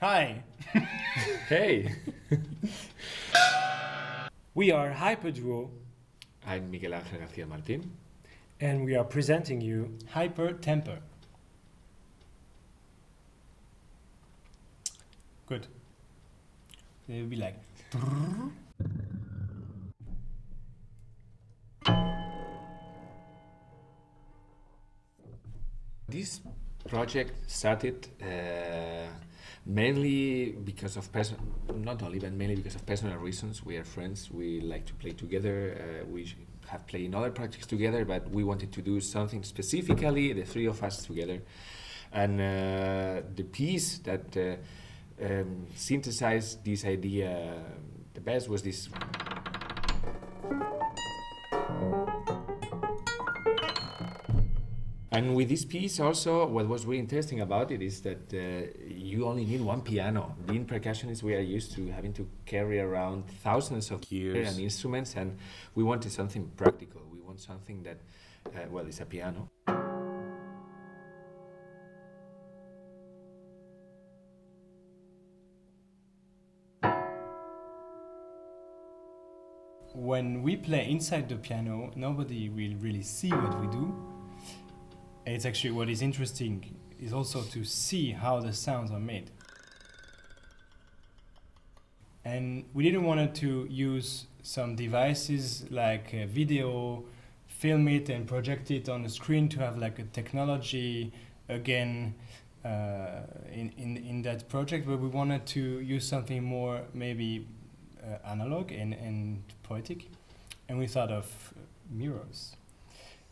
Hi! Hey! We are Hyper Duo I'm Miguel Angel Garcia Martin. and we are presenting you Hyper Temper. Good. It will be like. This project started mainly because of not only, but mainly because of personal reasons. We are friends. We like to play together. We have played in other projects together, but we wanted to do something specifically, the three of us together. And the piece that synthesized this idea the best was this. And with this piece also, what was really interesting about it is that you only need one piano. Being percussionists, we are used to having to carry around thousands of gears and instruments, and we wanted something practical. We want something that, well, it's a piano. When we play inside the piano, nobody will really see what we do. It's actually what is interesting is also to see how the sounds are made. And we didn't want to use some devices like a video, film it and project it on the screen to have like a technology again in that project, but we wanted to use something more maybe analog and poetic, and we thought of mirrors.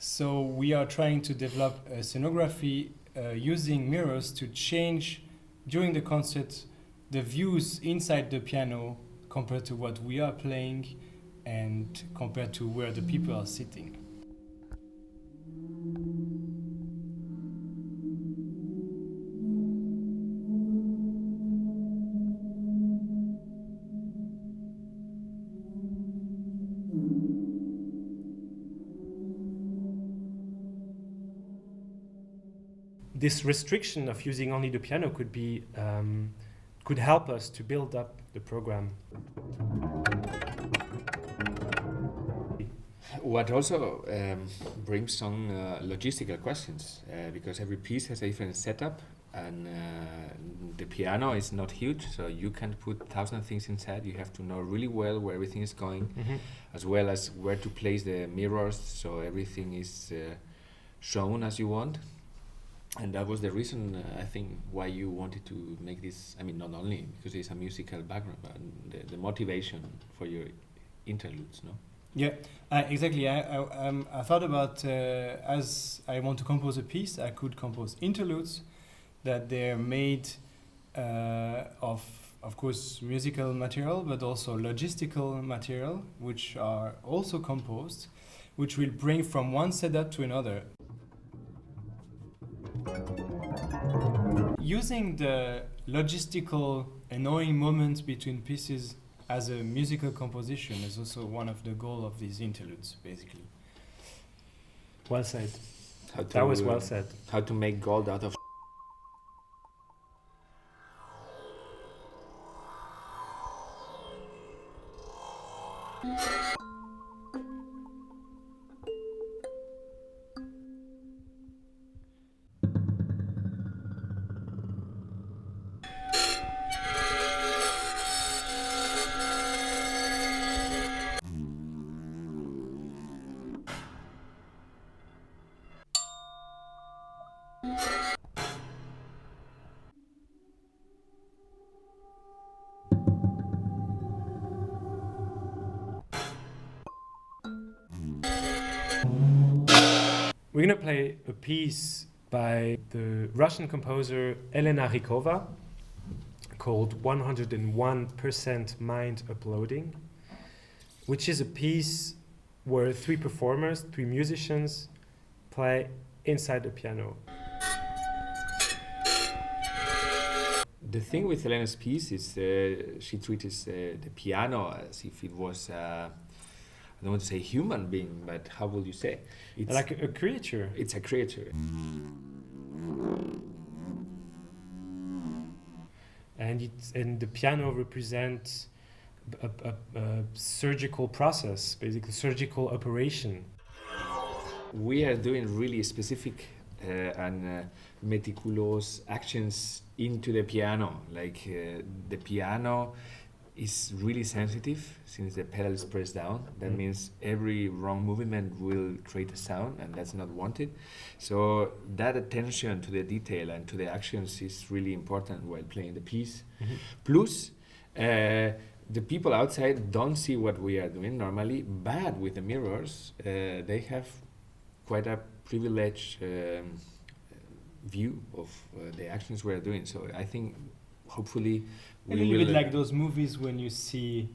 So we are trying to develop a scenography using mirrors to change during the concert the views inside the piano compared to what we are playing and compared to where the people are sitting. This restriction of using only the piano could help us to build up the program. What also brings some logistical questions because every piece has a different setup, and the piano is not huge, so you can't put 1,000 things inside. You have to know really well where everything is going, as well as where to place the mirrors, so everything is shown as you want. And that was the reason, I think, why you wanted to make this. I mean, not only because it's a musical background, but the motivation for your interludes, no? Yeah, exactly. I thought about as I want to compose a piece, I could compose interludes that they're made of course, musical material, but also logistical material, which are also composed, which will bring from one setup to another. Using the logistical annoying moments between pieces as a musical composition is also one of the goals of these interludes, basically. Well said. That was well said. How to make gold out of We're going to play a piece by the Russian composer Elena Rykova called 101% Mind Uploading, which is a piece where three performers, three musicians, play inside the piano. The thing with Elena's piece is she treats the piano as if it was I don't want to say human being, but how would you say? It's like a creature. It's a creature. and the piano represents a surgical process, basically surgical operation. We are doing really specific and meticulous actions into the piano. Like the piano is really sensitive since the pedal is pressed down. That means every wrong movement will create a sound, and that's not wanted. So that attention to the detail and to the actions is really important while playing the piece. Plus, the people outside don't see what we are doing normally, but with the mirrors, they have quite a privileged view of the actions we are doing. So I think hopefully a little bit like those movies when you see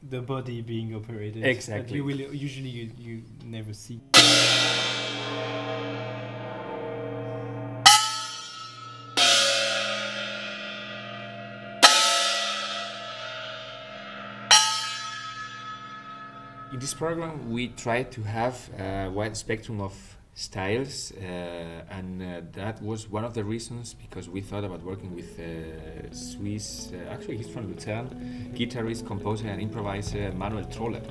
the body being operated. Exactly. That you will usually you never see. In this program, we try to have a wide spectrum of styles, and that was one of the reasons because we thought about working with Swiss, actually he's from Lucerne, guitarist, composer and improviser Manuel Troller.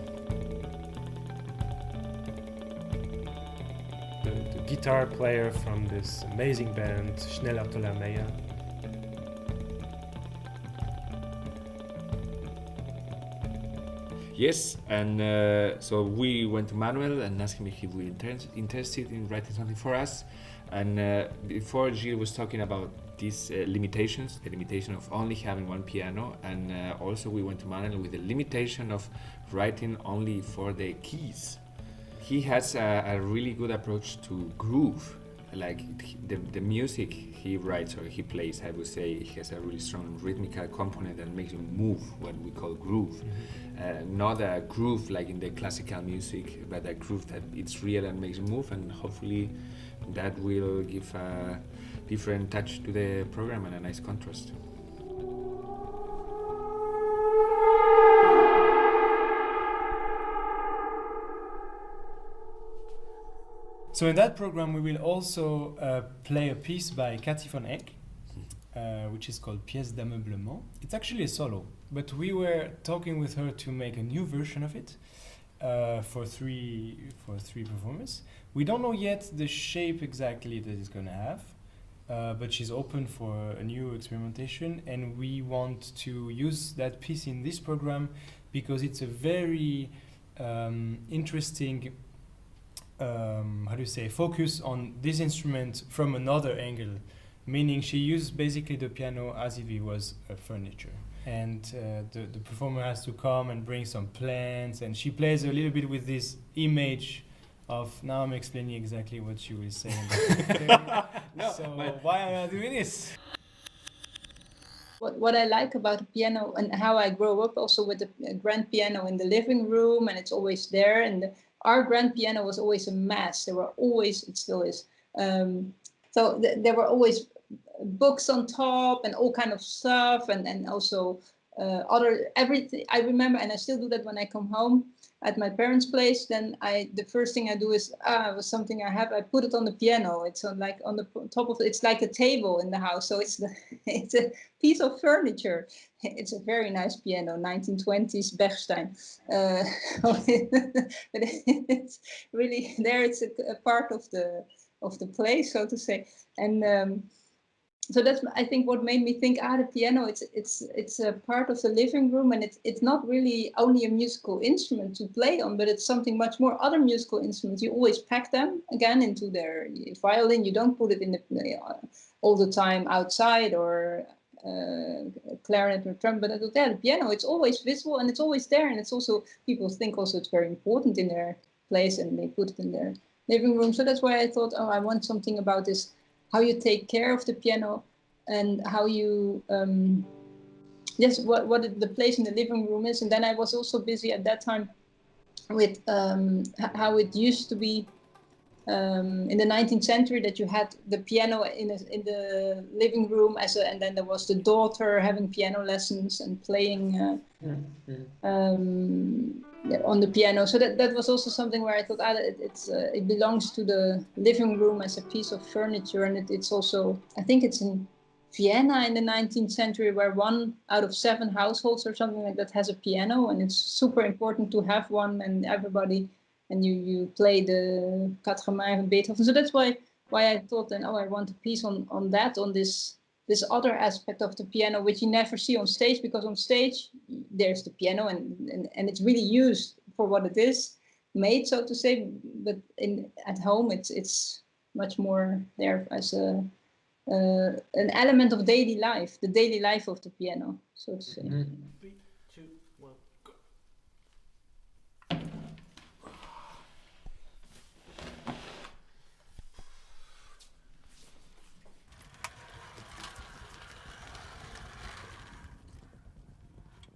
The guitar player from this amazing band, Schneller Toller Meyer. Yes, and so we went to Manuel and asked him if he would be interested in writing something for us. And before Gilles was talking about these limitations, the limitation of only having one piano, and also we went to Manuel with the limitation of writing only for the keys. He has a really good approach to groove. Like the music he writes or he plays, I would say, he has a really strong rhythmical component that makes you move, what we call groove. Not a groove like in the classical music, but a groove that it's real and makes you move, and hopefully that will give a different touch to the program and a nice contrast. So in that program, we will also play a piece by Cathy van Eck, which is called Pièce d'ameublement. It's actually a solo, but we were talking with her to make a new version of it for three performers. We don't know yet the shape exactly that it's going to have, but she's open for a new experimentation, and we want to use that piece in this program because it's a very interesting focus on this instrument from another angle, meaning she used basically the piano as if it was a furniture. And the performer has to come and bring some plants, and she plays a little bit with this image of, now I'm explaining exactly what she was saying. Why am I doing this? What I like about the piano and how I grow up also with the grand piano in the living room, and it's always there, and our grand piano was always a mess. There were always, it still is. There were always books on top and all kind of stuff, and also everything. I remember, and I still do that when I come home at my parents' place. Then the first thing I do is it was something I have. I put it on the piano. It's on the top of it. It's like a table in the house. So it's a piece of furniture. It's a very nice piano, 1920s Bechstein. But it's really there. It's a part of the place, so to say, and. So that's, I think, what made me think, the piano, it's a part of the living room, and it's not really only a musical instrument to play on, but it's something much more. Other musical instruments, you always pack them again into their violin. You don't put it in all the time outside, or clarinet or trumpet. But the piano, it's always visible and it's always there, and it's also, people think also it's very important in their place, and they put it in their living room. So that's why I thought, I want something about this. How you take care of the piano, and how you, what the place in the living room is. And then I was also busy at that time with how it used to be in the 19th century, that you had the piano in the living room and then there was the daughter having piano lessons and playing on the piano. So that was also something where I thought it belongs to the living room as a piece of furniture, and it's also, I think it's in Vienna in the 19th century, where 1 out of 7 households or something like that has a piano, and it's super important to have one, and everybody, and you play the Quatre Mains of Beethoven. So that's why I thought then, I want a piece on this other aspect of the piano, which you never see on stage, because on stage there's the piano and it's really used for what it is made, so to say. But at home, it's much more there as an element of daily life, the daily life of the piano, so to say. 3, 2, 1, go.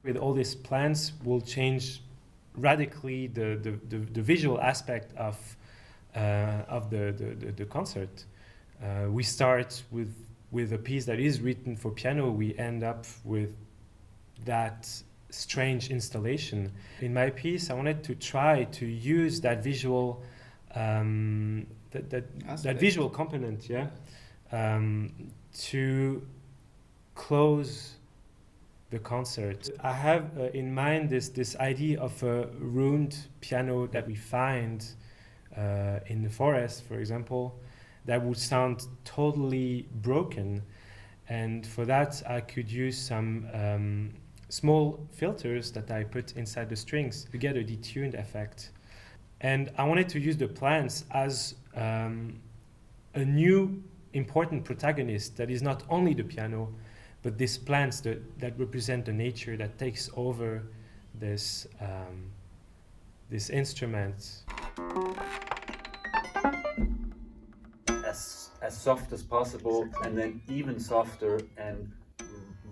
With all these plans, we'll change radically the visual aspect of the concert. We start with a piece that is written for piano. We end up with that strange installation. In my piece, I wanted to try to use that visual that visual component, to close the concert. I have in mind this idea of a ruined piano that we find in the forest, for example, that would sound totally broken. And for that, I could use some small filters that I put inside the strings to get a detuned effect. And I wanted to use the plants as a new important protagonist that is not only the piano, but these plants that represent the nature that takes over this instrument. As soft as possible, and then even softer, and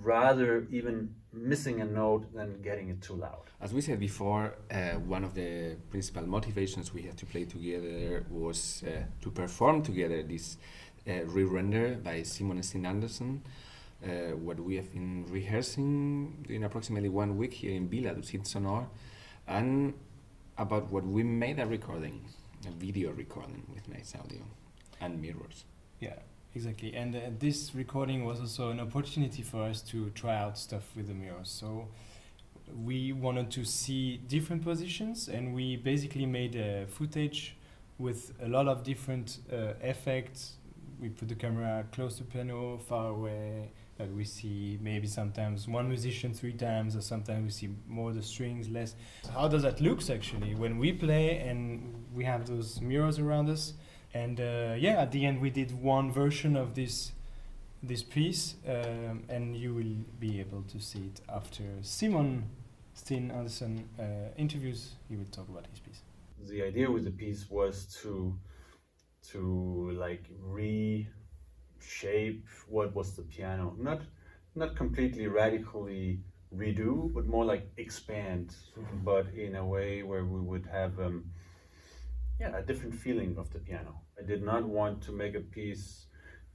rather even missing a note than getting it too loud. As we said before, one of the principal motivations we had to play together was to perform together this Rerendered by Simon and Steen-Andersen. What we have been rehearsing in approximately 1 week here in Biel at Usinesonore, and about what we made a video recording with nice audio and mirrors. Yeah, exactly. And this recording was also an opportunity for us to try out stuff with the mirrors. So we wanted to see different positions, and we basically made a footage with a lot of different effects. We put the camera close to piano, far away, that we see maybe sometimes one musician 3 times, or sometimes we see more the strings, less. How does that look actually when we play and we have those mirrors around us? And at the end we did one version of this piece, and you will be able to see it after Simon Steen-Andersen interviews. He will talk about his piece. The idea with the piece was to like reshape what was the piano, not completely radically redo, but more like expand, but in a way where we would have a different feeling of the piano. I did not want to make a piece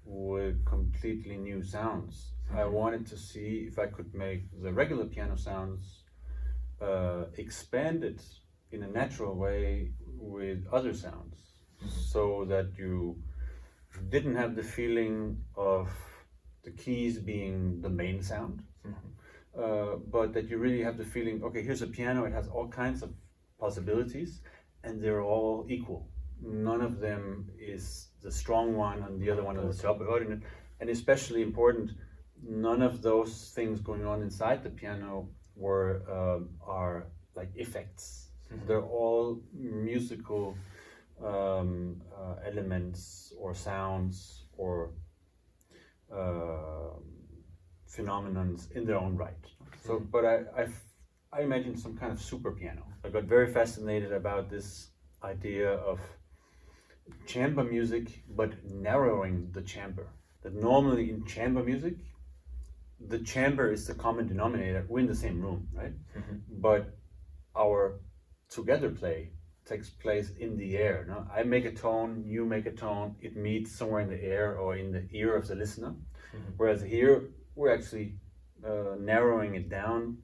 with completely new sounds. I wanted to see if I could make the regular piano sounds expanded in a natural way with other sounds, so that you didn't have the feeling of the keys being the main sound, but that you really have the feeling, okay, here's a piano, it has all kinds of possibilities, and they're all equal. None of them is the strong one and the other one is the subordinate. And especially important, none of those things going on inside the piano are like effects. They're all musical elements or sounds or phenomenons in their own right. So, but I imagined some kind of super piano. I got very fascinated about this idea of chamber music, but narrowing the chamber. That normally in chamber music, the chamber is the common denominator. We're in the same room, right? But our together play takes place in the air. No? I make a tone, you make a tone, it meets somewhere in the air or in the ear of the listener. Whereas here, we're actually narrowing it down,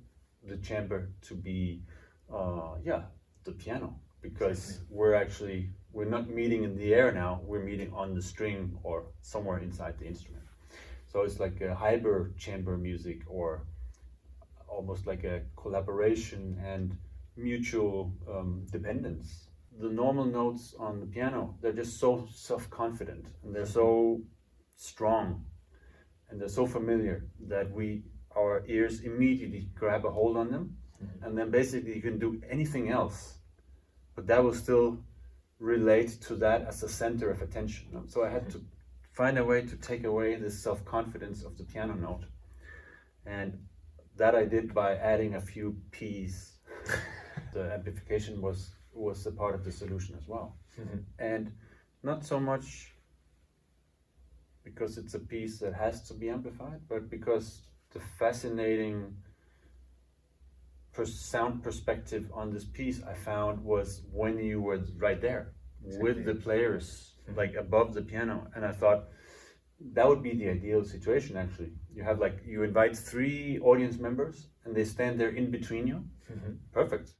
the chamber, to be the piano, because we're not meeting in the air now, we're meeting on the string or somewhere inside the instrument. So it's like a hybrid chamber music, or almost like a collaboration and mutual dependence. The normal notes on the piano, they're just so self-confident, and they're so strong, and they're so familiar that our ears immediately grab a hold on them, and then basically you can do anything else, but that will still relate to that as a center of attention. So I had to find a way to take away this self-confidence of the piano note, and that I did by adding a few P's. The amplification was a part of the solution as well. And not so much because it's a piece that has to be amplified, but because the fascinating sound perspective on this piece I found was when you were right there with the players, like above the piano. And I thought that would be the ideal situation, actually. You invite 3 audience members and they stand there in between you. Perfect.